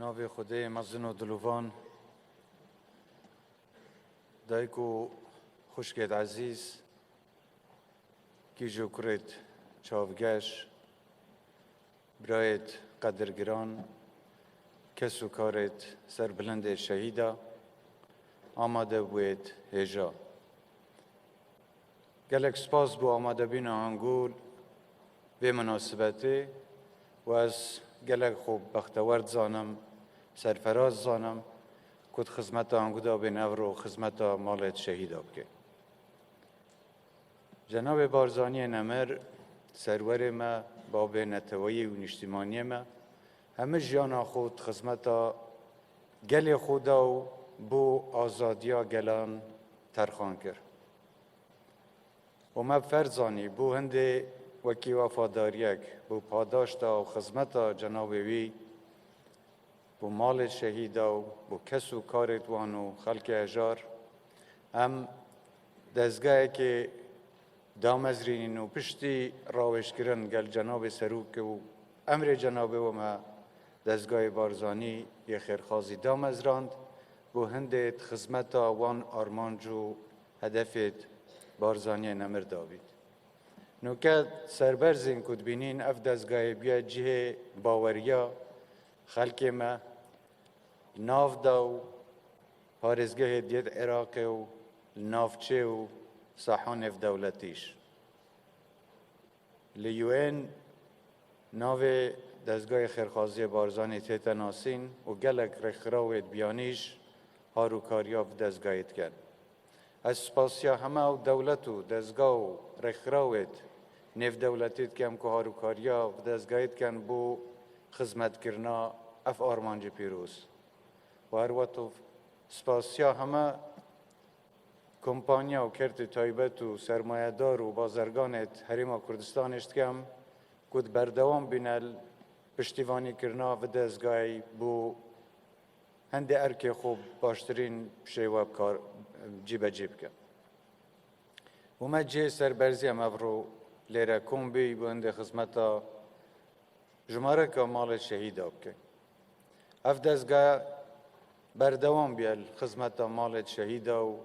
ناوی خدای مزن و دلوان دایکو خوشگید عزیز کی جو کرد چاوگش برایت قدرگران کسو کارت سربلند شهیدا آماده بوید هجا گلک سپاس بو آماده بین آنگول به مناسبتی و از گلک خوب بختورد زانم سرفراز زانم کد خدمت آنگودا به نورو خدمت مالت شهیدا بکه جناب بارزانی نمر سرور ما باب نتوایی و نشتیمانی ما همه جیانا خود خدمت گل خودا و بو آزادیا گلان ترخان کرد و ما فرزانی بو هنده وکی وفاداریک بو پاداشتا و خدمتا جناب وی بو مال شهیدا و بو کسو کارت وانو خلق اجار هم دزگاه که دامزرین و پشتی راوش کرن گل جناب سروک و امر جناب و ما دزگاه بارزانی یه خیرخوازی دامزراند بو هندت خدمتا وان آرمانجو هدفت بارزانی نمر داوید نوکه سربرزین کد بینین اف دزگاه بیا جه باوریا خلق ما ناف داو پارزگاه دید عراق و نافچه و صحان اف دولتیش لیوین ناو دزگاه خیرخوازی بارزانی تیتا ناسین و گلک رخراوید بیانیش هاروکاریا و دزگاهید کن از سپاسیا همه و دولت و دزگاه و رخراوید نف دولتید کم که هاروکاریا و دزگاهید کن بو خدمت کرنا اف آرمانج پیروز و هر وقت سپاسیا همه کمپانیا و کرت تایبت و سرمایه‌دار و بازرگانت حریم کردستانشت کم کد بردوام بینل پشتیوانی کرنا و دزگاهی بو هنده ارک خوب باشترین شیواب کار جیب جیب کن و ما جه سربرزی هم افرو لیره کمبی بو هنده خدمتا جماره که مال شهید آبکه اف دزگاه بردوام بیل خدمتا مال شهید و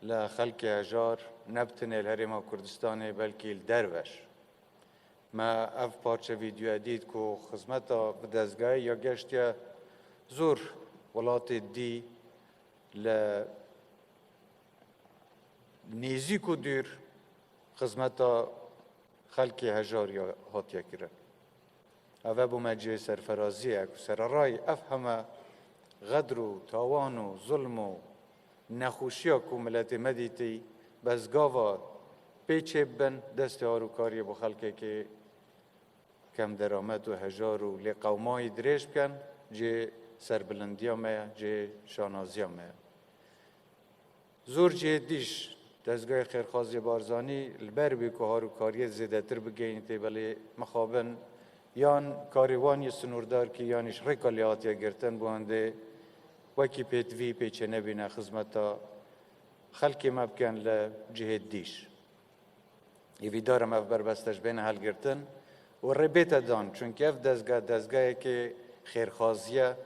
لخلق اجار نبتن الهرم کردستان بلکه دروش ما اف پارچه ویدیو دید که خدمتا دزگاه یا گشت زور ولات دی نیزی کو دیر خدمتا خلق هجار یا هاتیا کرد اوه بو مجه سرفرازی اکو سرارای اف همه غدر و تاوان و ظلم و نخوشی که ملت مدیتی بس گاوا پیچه بن دست هاروکاری بو خلقه که کم درآمد و هجار و لی قومای دریش بکن جه سربلندیا میا جه شانازیا میا زور جه دیش دزگاه خیرخوازی بارزانی البر بی که هاروکاری زیده تر بگینیتی بلی مخابن یان کاریوانی سنوردار که یانش رکالیاتیا گرتن بوانده وکی پیتوی پیچه نبینه خدمتا خلقی مبکن لجهه دیش ایوی دارم اف بربستش بین حل گرتن و ربیت دان چونکه اف دزگاهی که خیرخوازیه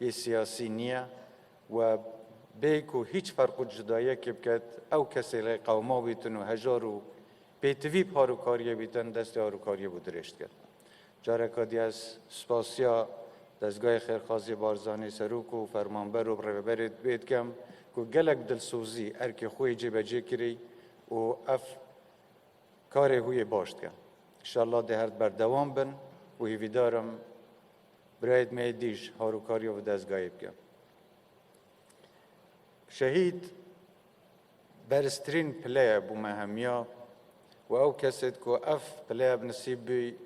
یه سیاسی نیه و بیکو هیچ فرق و جدایه که بکد او کسی لی قوما بیتن و هجار و پیتوی هاروکاریه بیتن دست هاروکاریه بودرشت کرد جارکادی از سپاسیا دزگاه خیرخوازی بارزانی سروک و فرمانبر و بربرد بید کم که گلک دلسوزی ارک خوی جیب جی کری و اف کار هوی باشد کن انشاءالله ده هرد بردوام بن و هیوی دارم براید میدیش هاروکاری و دزگاهی بکن شهید برسترین پلیه بو مهمیا و او کسید که اف پلیه بنصیب بی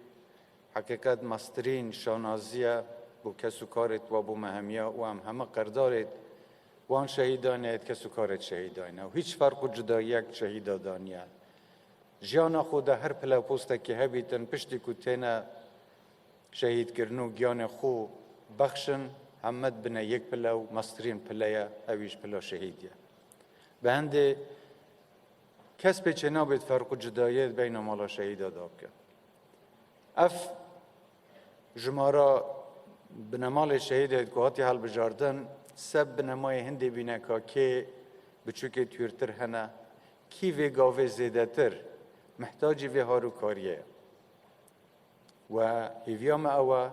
حقیقت مسترین شانازیه بو کسو کارت و بو مهمیا و همه قردارت وان شهیدانیت کسو کارت شهیدانه و هیچ فرق و جداییک شهیدا دانیه جیانا خود هر پلا پوسته که هبیتن پشتی کتینا شهید کرنو گیان خو بخشن همت بنا یک پلا و مسترین پلایه اویش پلا شهیدیه به هنده کس پیچه نابید فرق و جداییت بین مالا شهیدا داب کرد اف جمارا بنمال شهید کوهاتی حال بجاردن سب بنمای هندی بینه که بچوک تویرتر هنه کی وی گاوه زیده تر محتاجی وی هارو کاریه و هیویام اوه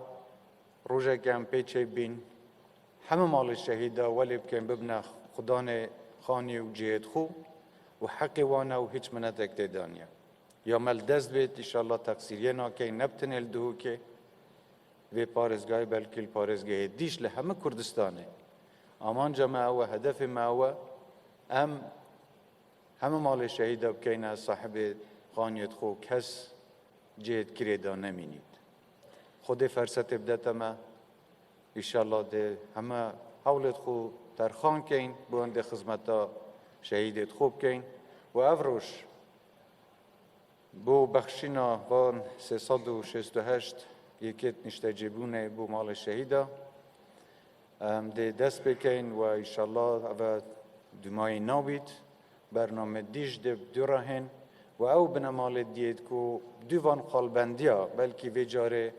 روژه کم پیچه بین همه مال شهیده ولی بکن ببنه خدان خانی و جهد خو و حقی وانه و هیچ منتک تیدانیه یا مل دست بید انشاءالله تقصیریه ناکی نبتن الدهو که وی پارزگاه بلکه پارزگاه دیش لحمه کردستانه آمان جمعه و هدف ما همه مال شهیده بکنه صاحب خانیت خو کس جهد کریده نمینید خود فرصت بدتما انشاءالله ده همه حولت خو ترخان کن بونده خدمتا شهیدت خوب کن و افروش بو بخشینا وان 368 یکیت نشته جبونه بو مال شهیده ده دست بکن و انشاءالله او دمای نابید برنامه دیش ده دوراهن و او بنمال دید که دوان قلبندیا بلکه ویجاره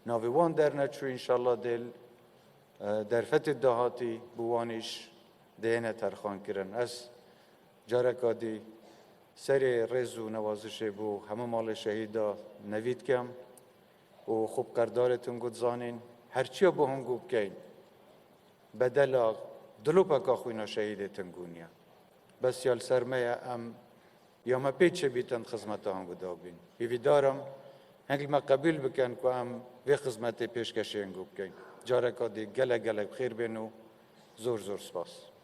ناویوان در نچو انشاءالله دل در فتح دهاتی بوانش دهنه ترخان کرن از جارکا دی سر رز و نوازش بو همه مال شهیدا نوید کم و خوب کردارتون گود زانین هرچی با هم گوب کن بدلا دلو پاکا خوینا شهیدتون گونیا بس یال سرمایه یا ما پیچه بیتن خدمت هم گودا بین بیوی دارم هنگل ما قبول بکن که وی خدمت پیشکشی هم گوب کن جارکا دی گله گله بخیر بینو زور زور سپاس